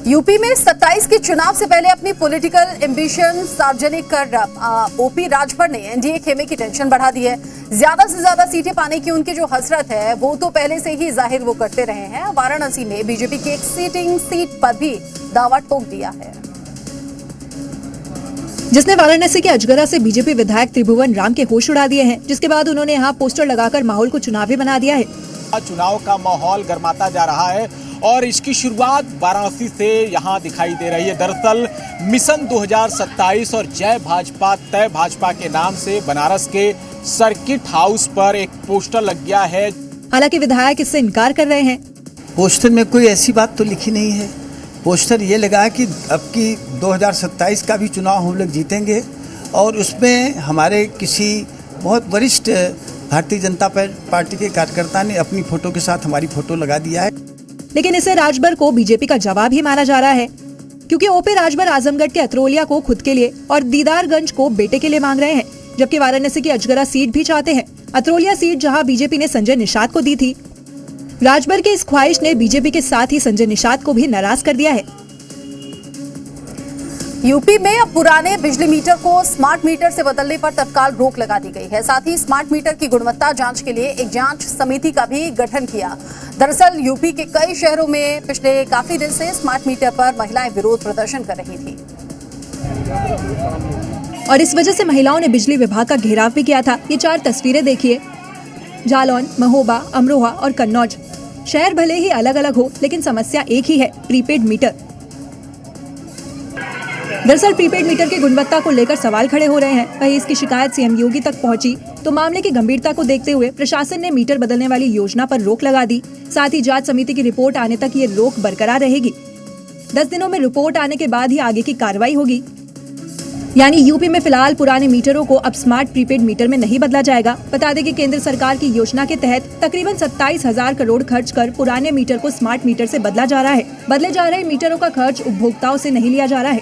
UP में 27 के चुनाव से पहले अपनी पॉलिटिकल एम्बिशन सार्वजनिक कर ओपी राजभर ने एनडीए खेमे की टेंशन बढ़ा दी है। ज्यादा से ज्यादा सीटें पाने की उनकी जो हसरत है वो तो पहले से ही जाहिर वो करते रहे हैं। वाराणसी में बीजेपी की एक सिटिंग सीट पर भी दावा ठोक दिया है, जिसने वाराणसी के अजगरा से बीजेपी विधायक त्रिभुवन राम के होश उड़ा दिए हैं, जिसके बाद उन्होंने यहाँ पोस्टर लगाकर माहौल को चुनावी बना दिया है। चुनाव का माहौल गर्माता जा रहा है और इसकी शुरुआत वाराणसी से यहाँ दिखाई दे रही है। दरअसल मिशन 2027 और जय भाजपा तय भाजपा के नाम से बनारस के सर्किट हाउस पर एक पोस्टर लग गया है। हालांकि विधायक इससे इनकार कर रहे हैं। पोस्टर में कोई ऐसी बात तो लिखी नहीं है। पोस्टर ये लगा है कि अब की 2027 का भी चुनाव हम लोग जीतेंगे और उसमें हमारे किसी बहुत वरिष्ठ भारतीय जनता पार्टी के कार्यकर्ता ने अपनी फोटो के साथ हमारी फोटो लगा दिया है। लेकिन इसे राजभर को बीजेपी का जवाब ही माना जा रहा है, क्योंकि ओपी राजभर आजमगढ़ के अतरोलिया को खुद के लिए और दीदारगंज को बेटे के लिए मांग रहे हैं, जबकि वाराणसी की अजगरा सीट भी चाहते हैं। अतरोलिया सीट जहां बीजेपी ने संजय निषाद को दी थी, राजभर के इस ख्वाहिश ने बीजेपी के साथ ही संजय निषाद को भी नाराज कर दिया है। यूपी में अब पुराने बिजली मीटर को स्मार्ट मीटर से बदलने पर तत्काल रोक लगा दी गई है। साथ ही स्मार्ट मीटर की गुणवत्ता जांच के लिए एक जांच समिति का भी गठन किया। दरअसल यूपी के कई शहरों में पिछले काफी दिन से स्मार्ट मीटर पर महिलाएं विरोध प्रदर्शन कर रही थी और इस वजह से महिलाओं ने बिजली विभाग का घेराव भी किया था। ये 4 तस्वीरें देखिए। जालौन, महोबा, अमरोहा और कन्नौज शहर भले ही अलग अलग हो, लेकिन समस्या एक ही है, प्रीपेड मीटर। दरअसल प्रीपेड मीटर की गुणवत्ता को लेकर सवाल खड़े हो रहे हैं। वहीं इसकी शिकायत सीएम योगी तक पहुंची तो मामले की गंभीरता को देखते हुए प्रशासन ने मीटर बदलने वाली योजना पर रोक लगा दी। साथ ही जांच समिति की रिपोर्ट आने तक ये रोक बरकरार रहेगी। 10 दिनों में रिपोर्ट आने के बाद ही आगे की कार्रवाई होगी। यानी यूपी में फिलहाल पुराने मीटरों को अब स्मार्ट प्रीपेड मीटर में नहीं बदला जाएगा। बता दें कि केंद्र सरकार की योजना के तहत तकरीबन 27,000 करोड़ खर्च कर पुराने मीटर को स्मार्ट मीटर से बदला जा रहा है। बदले जा रहे मीटरों का खर्च उपभोक्ताओं से नहीं लिया जा रहा है।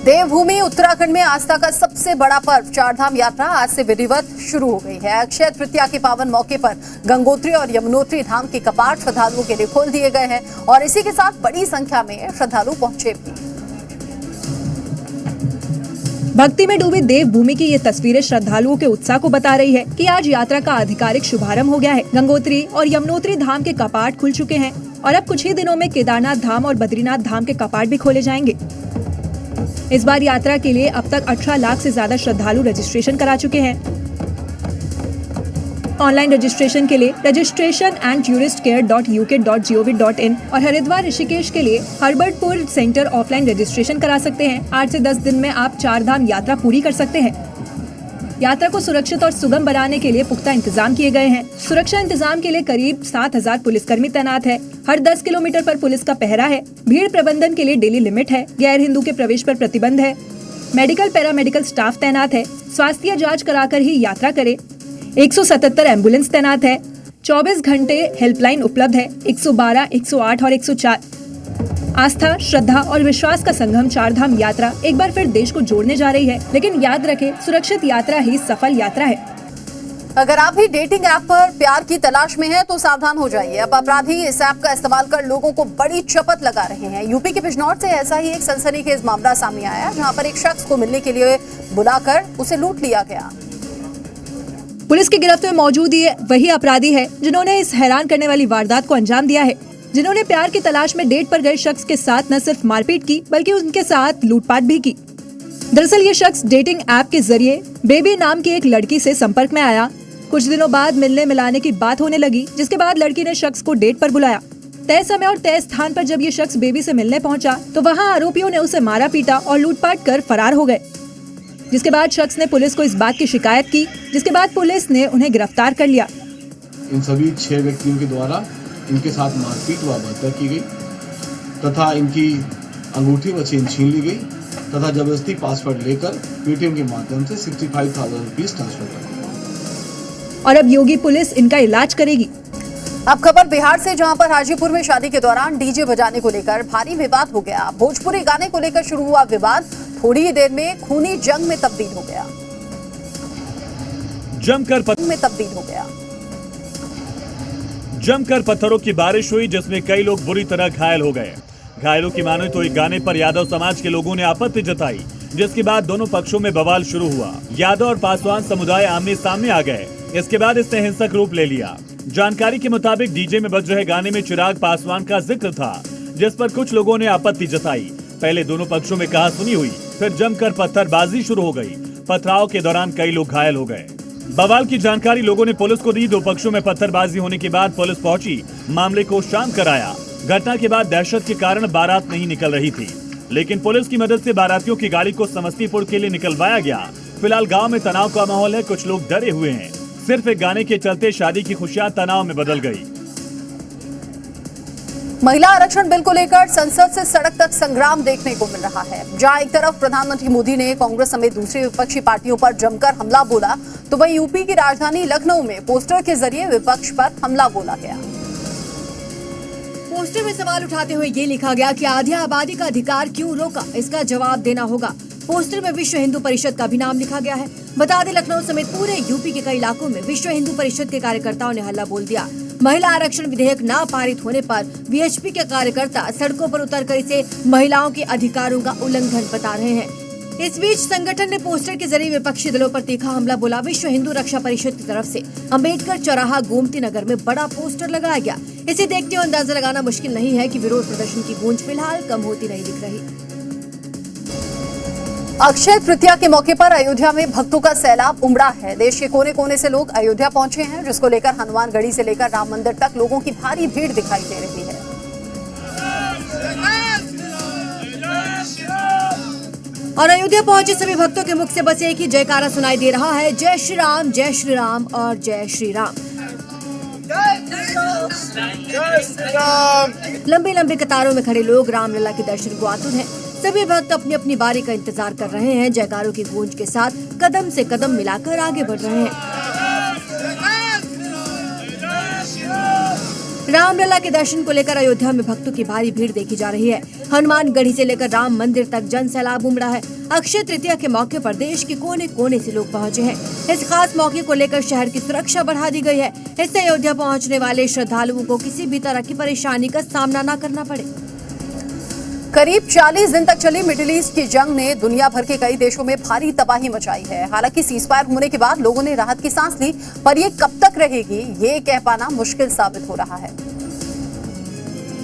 देवभूमि उत्तराखंड में आस्था का सबसे बड़ा पर्व चारधाम यात्रा आज से विधिवत शुरू हो गई है। अक्षय तृतीया के पावन मौके पर गंगोत्री और यमुनोत्री धाम के कपाट श्रद्धालुओं के लिए खोल दिए गए हैं और इसी के साथ बड़ी संख्या में श्रद्धालु पहुंचे भी। भक्ति में डूबी देवभूमि की ये तस्वीरें श्रद्धालुओं के उत्साह को बता रही है कि आज यात्रा का आधिकारिक शुभारंभ हो गया है। गंगोत्री और यमुनोत्री धाम के कपाट खुल चुके हैं और अब कुछ ही दिनों में केदारनाथ धाम और बद्रीनाथ धाम के कपाट भी खोले जाएंगे। इस बार यात्रा के लिए अब तक 18 लाख से ज्यादा श्रद्धालु रजिस्ट्रेशन करा चुके हैं। ऑनलाइन रजिस्ट्रेशन के लिए registration@touristcare.uk.gov.in और हरिद्वार ऋषिकेश के लिए हर्बर्टपुर सेंटर ऑफलाइन रजिस्ट्रेशन करा सकते हैं। 8 से 10 दिन में आप 4 धाम यात्रा पूरी कर सकते हैं। यात्रा को सुरक्षित और सुगम बनाने के लिए पुख्ता इंतजाम किए गए हैं। सुरक्षा इंतजाम के लिए करीब 7,000 पुलिसकर्मी तैनात है। हर 10 किलोमीटर पर पुलिस का पहरा है। भीड़ प्रबंधन के लिए डेली लिमिट है। गैर हिंदू के प्रवेश पर प्रतिबंध है। मेडिकल पैरामेडिकल स्टाफ तैनात है। स्वास्थ्य जांच कराकर ही यात्रा करे। 177 एम्बुलेंस तैनात है। 24 घंटे हेल्पलाइन उपलब्ध है। 112, 108 और 104। आस्था, श्रद्धा और विश्वास का संगम चारधाम यात्रा एक बार फिर देश को जोड़ने जा रही है। लेकिन याद रखें, सुरक्षित यात्रा ही सफल यात्रा है। अगर आप भी डेटिंग ऐप पर प्यार की तलाश में हैं तो सावधान हो जाइए। अब अपराधी इस ऐप का इस्तेमाल कर लोगों को बड़ी चपत लगा रहे हैं। यूपी के बिजनौर से ऐसा ही एक सनसनीखेज मामला सामने आया, जहां पर एक शख्स को मिलने के लिए बुलाकर उसे लूट लिया गया। पुलिस की गिरफ्त में मौजूद ये वही अपराधी है जिन्होंने इस हैरान करने वाली वारदात को अंजाम दिया है, जिन्होंने प्यार की तलाश में डेट पर गए शख्स के साथ न सिर्फ मारपीट की बल्कि उनके साथ लूटपाट भी की। दरअसल ये शख्स डेटिंग ऐप के जरिए बेबी नाम की एक लड़की से संपर्क में आया। कुछ दिनों बाद मिलने मिलाने की बात होने लगी, जिसके बाद लड़की ने शख्स को डेट पर बुलाया। तय समय और तय स्थान पर जब ये शख्स बेबी से मिलने पहुंचा तो वहां आरोपियों ने उसे मारा पीटा और लूटपाट कर फरार हो गए। जिसके बाद शख्स ने पुलिस को इस बात की शिकायत की, जिसके बाद पुलिस ने उन्हें गिरफ्तार कर लिया। इन सभी 6 व्यक्तियों के द्वारा इनके साथ मारपीट व हत्या की गई तथा इनकी अंगूठी व चेन छीन ली गई तथा जबरदस्ती पासवर्ड लेकर पेटीएम के माध्यम से 65,000 रुपीज ट्रांसफर कर दिया। और अब योगी पुलिस इनका इलाज करेगी। अब खबर बिहार से, जहां पर हाजीपुर में शादी के दौरान डीजे बजाने को लेकर भारी विवाद हो गया। भोजपुरी गाने को लेकर शुरू हुआ विवाद थोड़ी ही देर में खूनी जंग में तब्दील हो गया। जमकर पत्थरों की बारिश हुई जिसमें कई लोग बुरी तरह घायल हो गए। घायलों की माने तो एक गाने पर यादव समाज के लोगों ने आपत्ति जताई, जिसके बाद दोनों पक्षों में बवाल शुरू हुआ। यादव और पासवान समुदाय आमने सामने आ गए। इसके बाद इसने हिंसक रूप ले लिया। जानकारी के मुताबिक डीजे में बज रहे गाने में चिराग पासवान का जिक्र था, जिस पर कुछ लोगों ने आपत्ति जताई। पहले दोनों पक्षों में कहासुनी हुई, फिर जमकर पत्थरबाजी शुरू हो गई। पथराव के दौरान कई लोग घायल हो गए। बवाल की जानकारी लोगों ने पुलिस को दी। दो पक्षों में पत्थरबाजी होने के बाद पुलिस पहुंची, मामले को शांत कराया। घटना के बाद दहशत के कारण बारात नहीं निकल रही थी, लेकिन पुलिस की मदद से बारातियों की गाड़ी को समस्तीपुर के लिए निकलवाया गया। फिलहाल गांव में तनाव का माहौल है, कुछ लोग डरे हुए हैं। सिर्फ एक गाने के चलते शादी की खुशियां तनाव में बदल गई। महिला आरक्षण बिल को लेकर संसद से सड़क तक संग्राम देखने को मिल रहा है। जहां एक तरफ प्रधानमंत्री मोदी ने कांग्रेस समेत दूसरी विपक्षी पार्टियों पर जमकर हमला बोला, तो वहीं यूपी की राजधानी लखनऊ में पोस्टर के जरिए विपक्ष पर हमला बोला गया। पोस्टर में सवाल उठाते हुए ये लिखा गया कि आधी आबादी का अधिकार क्यों रोका, इसका जवाब देना होगा। पोस्टर में विश्व हिंदू परिषद का भी नाम लिखा गया है। बता दें, लखनऊ समेत पूरे यूपी के कई इलाकों में विश्व हिंदू परिषद के कार्यकर्ताओं ने हल्ला बोल दिया। महिला आरक्षण विधेयक न पारित होने पर वीएचपी के कार्यकर्ता सड़कों पर उतरकर इसे महिलाओं के अधिकारों का उल्लंघन बता रहे हैं। इस बीच संगठन ने पोस्टर के जरिए विपक्षी दलों पर तीखा हमला बोला। विश्व हिंदू रक्षा परिषद की तरफ से अम्बेडकर चौराहा गोमती नगर में बड़ा पोस्टर लगाया गया। इसे देखते हुए अंदाजा लगाना मुश्किल नहीं है कि विरोध प्रदर्शन की गूंज फिलहाल कम होती नहीं दिख रही। अक्षय तृतीया के मौके पर अयोध्या में भक्तों का सैलाब उमड़ा है। देश के कोने कोने से लोग अयोध्या पहुंचे हैं, जिसको लेकर हनुमानगढ़ी से लेकर राम मंदिर तक लोगों की भारी भीड़ दिखाई दे रही है। और अयोध्या पहुंचे सभी भक्तों के मुख से बस एक ही जयकारा सुनाई दे रहा है, जय श्री राम, जय श्री राम और जय श्री राम। लंबी लंबी कतारों में खड़े लोग रामलला के दर्शन को आतुर हैं। सभी भक्त अपनी अपनी बारी का इंतजार कर रहे हैं। जयकारों की गूंज के साथ कदम से कदम मिलाकर आगे बढ़ रहे हैं। रामलला के दर्शन को लेकर अयोध्या में भक्तों की भारी भीड़ देखी जा रही है। हनुमानगढ़ी से लेकर राम मंदिर तक जन सैलाब उमड़ा है। अक्षय तृतीया के मौके पर देश के कोने कोने से लोग पहुंचे हैं। इस खास मौके को लेकर शहर की सुरक्षा बढ़ा दी गई है। इससे अयोध्या पहुंचने वाले श्रद्धालुओं को किसी भी तरह की परेशानी का सामना न करना पड़े। करीब 40 दिन तक चली मिडिल ईस्ट की जंग ने दुनिया भर के कई देशों में भारी तबाही मचाई है। हालांकि सीजफायर होने के बाद लोगों ने राहत की सांस ली, पर ये कब तक रहेगी, ये कह पाना मुश्किल साबित हो रहा है।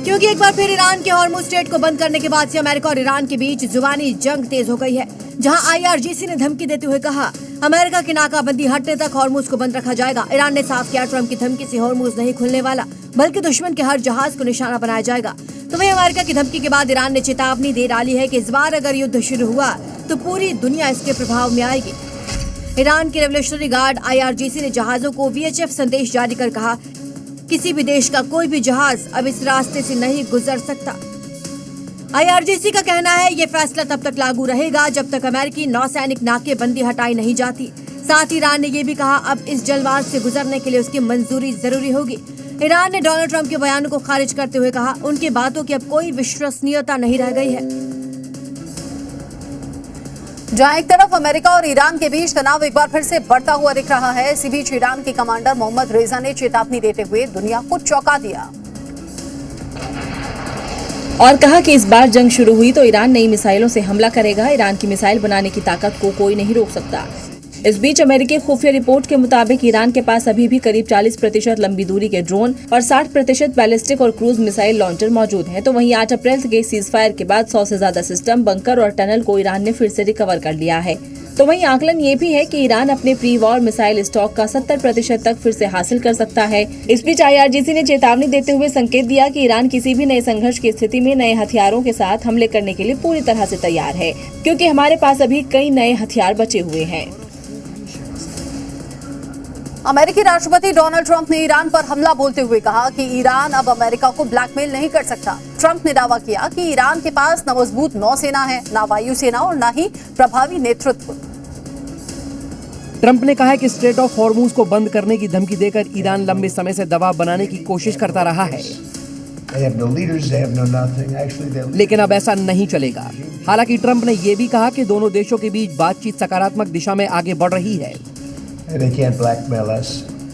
क्योंकि एक बार फिर ईरान के हॉर्मुज स्ट्रेट को बंद करने के बाद से अमेरिका और ईरान के बीच जुबानी जंग तेज हो गई है। जहां IRGC ने धमकी देते हुए कहा, अमेरिका की नाकाबंदी हटने तक हॉर्मुज को बंद रखा जाएगा। ईरान ने साफ किया, ट्रंप की धमकी से हॉर्मुज नहीं खुलने वाला, बल्कि दुश्मन के हर जहाज को निशाना बनाया जाएगा। तो वहीं अमेरिका की धमकी के बाद ईरान ने चेतावनी दे डाली है कि इस बार अगर युद्ध शुरू हुआ तो पूरी दुनिया इसके प्रभाव में आएगी। ईरान के रेवोल्यूशनरी गार्ड IRGC ने जहाजों को VHF संदेश जारी कर कहा, किसी भी देश का कोई भी जहाज अब इस रास्ते से नहीं गुजर सकता। IRGC का कहना है ये फैसला तब तक लागू रहेगा जब तक अमेरिकी नौसैनिक नाकेबंदी हटाई नहीं जाती। साथ ही ईरान ने ये भी कहा, अब इस जलमार्ग से गुजरने के लिए उसकी मंजूरी जरूरी होगी। ईरान ने डोनाल्ड ट्रंप के बयानों को खारिज करते हुए कहा, उनकी बातों की अब कोई विश्वसनीयता नहीं रह गई है। जहां एक तरफ अमेरिका और ईरान के बीच तनाव एक बार फिर से बढ़ता हुआ दिख रहा है, इसी बीच ईरान के कमांडर मोहम्मद रेजा ने चेतावनी देते हुए दुनिया को चौंका दिया और कहा कि इस बार जंग शुरू हुई तो ईरान नई मिसाइलों से हमला करेगा। ईरान की मिसाइल बनाने की ताकत को कोई नहीं रोक सकता। इस बीच अमेरिकी खुफिया रिपोर्ट के मुताबिक ईरान के पास अभी भी करीब 40% लंबी दूरी के ड्रोन और 60% बैलिस्टिक और क्रूज मिसाइल लॉन्चर मौजूद हैं। तो वहीं 8 अप्रैल के सीजफायर के बाद 100 से ज्यादा सिस्टम, बंकर और टनल को ईरान ने फिर से रिकवर कर लिया है। तो वहीं आकलन ये भी है कि ईरान अपने प्री वॉर मिसाइल स्टॉक का 70% तक फिर से हासिल कर सकता है। इस बीच IRGC ने चेतावनी देते हुए संकेत दिया कि ईरान किसी भी नए संघर्ष की स्थिति में नए हथियारों के साथ हमले करने के लिए पूरी तरह से तैयार है, क्योंकि हमारे पास अभी कई नए हथियार बचे हुए हैं। अमेरिकी राष्ट्रपति डोनाल्ड ट्रंप ने ईरान पर हमला बोलते हुए कहा कि ईरान अब अमेरिका को ब्लैकमेल नहीं कर सकता। ट्रंप ने दावा किया कि ईरान के पास न मजबूत नौसेना है, न वायुसेना और न ही प्रभावी नेतृत्व। ट्रंप ने कहा है कि स्ट्रेट ऑफ हॉर्मुज को बंद करने की धमकी देकर ईरान लंबे समय से दबाव बनाने की कोशिश करता रहा है, लेकिन अब ऐसा नहीं चलेगा। हालांकि ट्रंप ने यह भी कहा कि दोनों देशों के बीच बातचीत सकारात्मक दिशा में आगे बढ़ रही है।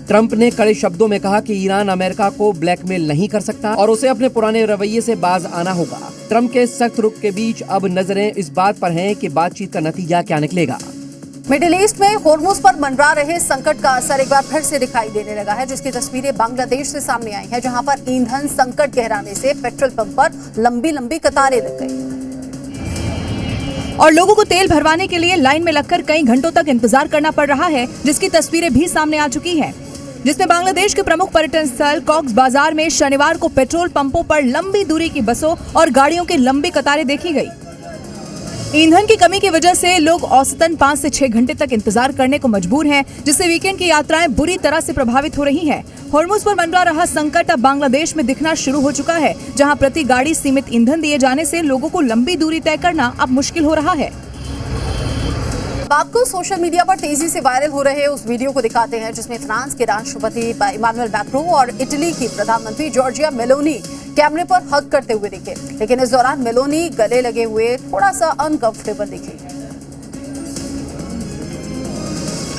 ट्रंप ने कड़े शब्दों में कहा कि ईरान अमेरिका को ब्लैकमेल नहीं कर सकता और उसे अपने पुराने रवैये से बाज आना होगा। ट्रंप के सख्त रुख के बीच अब नजरें इस बात पर हैं कि बातचीत का नतीजा क्या निकलेगा। मिडिल ईस्ट में होर्मुज पर मंडरा रहे संकट का असर एक बार फिर से दिखाई देने लगा है, जिसकी तस्वीरें बांग्लादेश से सामने आई हैं, जहां पर ईंधन संकट गहराने से पेट्रोल पंप पर लंबी लंबी कतारें लग गई और लोगों को तेल भरवाने के लिए लाइन में लगकर कई घंटों तक इंतजार करना पड़ रहा है, जिसकी तस्वीरें भी सामने आ चुकी हैं, जिसमें बांग्लादेश के प्रमुख पर्यटन स्थल कॉक्स बाजार में शनिवार को पेट्रोल पंपों पर लंबी दूरी की बसों और गाड़ियों की लंबी कतारें देखी गई। ईंधन की कमी की वजह से लोग औसतन 5 से 6 घंटे तक इंतजार करने को मजबूर हैं, जिससे वीकेंड की यात्राएं बुरी तरह से प्रभावित हो रही हैं। होर्मुज पर मंडरा रहा संकट अब बांग्लादेश में दिखना शुरू हो चुका है, जहां प्रति गाड़ी सीमित ईंधन दिए जाने से लोगों को लंबी दूरी तय करना अब मुश्किल हो रहा है। आपको सोशल मीडिया पर तेजी से वायरल हो रहे उस वीडियो को दिखाते हैं, जिसमें फ्रांस के राष्ट्रपति इमानुएल मैक्रों और इटली की प्रधानमंत्री जॉर्जिया मेलोनी कैमरे पर हग करते हुए दिखे, लेकिन इस दौरान मेलोनी गले लगे हुए थोड़ा सा अनकंफर्टेबल दिखी।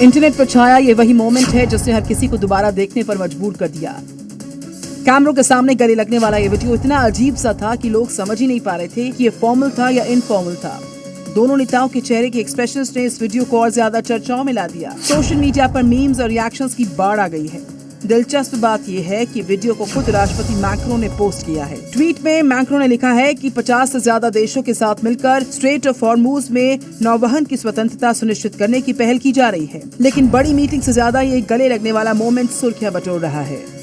इंटरनेट पर छाया ये वही मोमेंट है जिसने हर किसी को दोबारा देखने पर मजबूर कर दिया। कैमरों के सामने गले लगने वाला ये वीडियो इतना अजीब सा था कि लोग समझ ही नहीं पा रहे थे कि ये फॉर्मल था या इनफॉर्मल था। दोनों नेताओं के चेहरे के एक्सप्रेशंस ने इस वीडियो को और ज्यादा चर्चाओं में ला दिया। सोशल मीडिया पर मीम्स और रिएक्शंस की बाढ़ आ गई है। दिलचस्प बात यह है कि वीडियो को खुद राष्ट्रपति मैक्रों ने पोस्ट किया है। ट्वीट में मैक्रों ने लिखा है कि 50 से ज्यादा देशों के साथ मिलकर स्ट्रेट ऑफ हॉर्मुज में नौवहन की स्वतंत्रता सुनिश्चित करने की पहल की जा रही है, लेकिन बड़ी मीटिंग से ज्यादा ये गले लगने वाला मोमेंट सुर्खियां बटोर रहा है।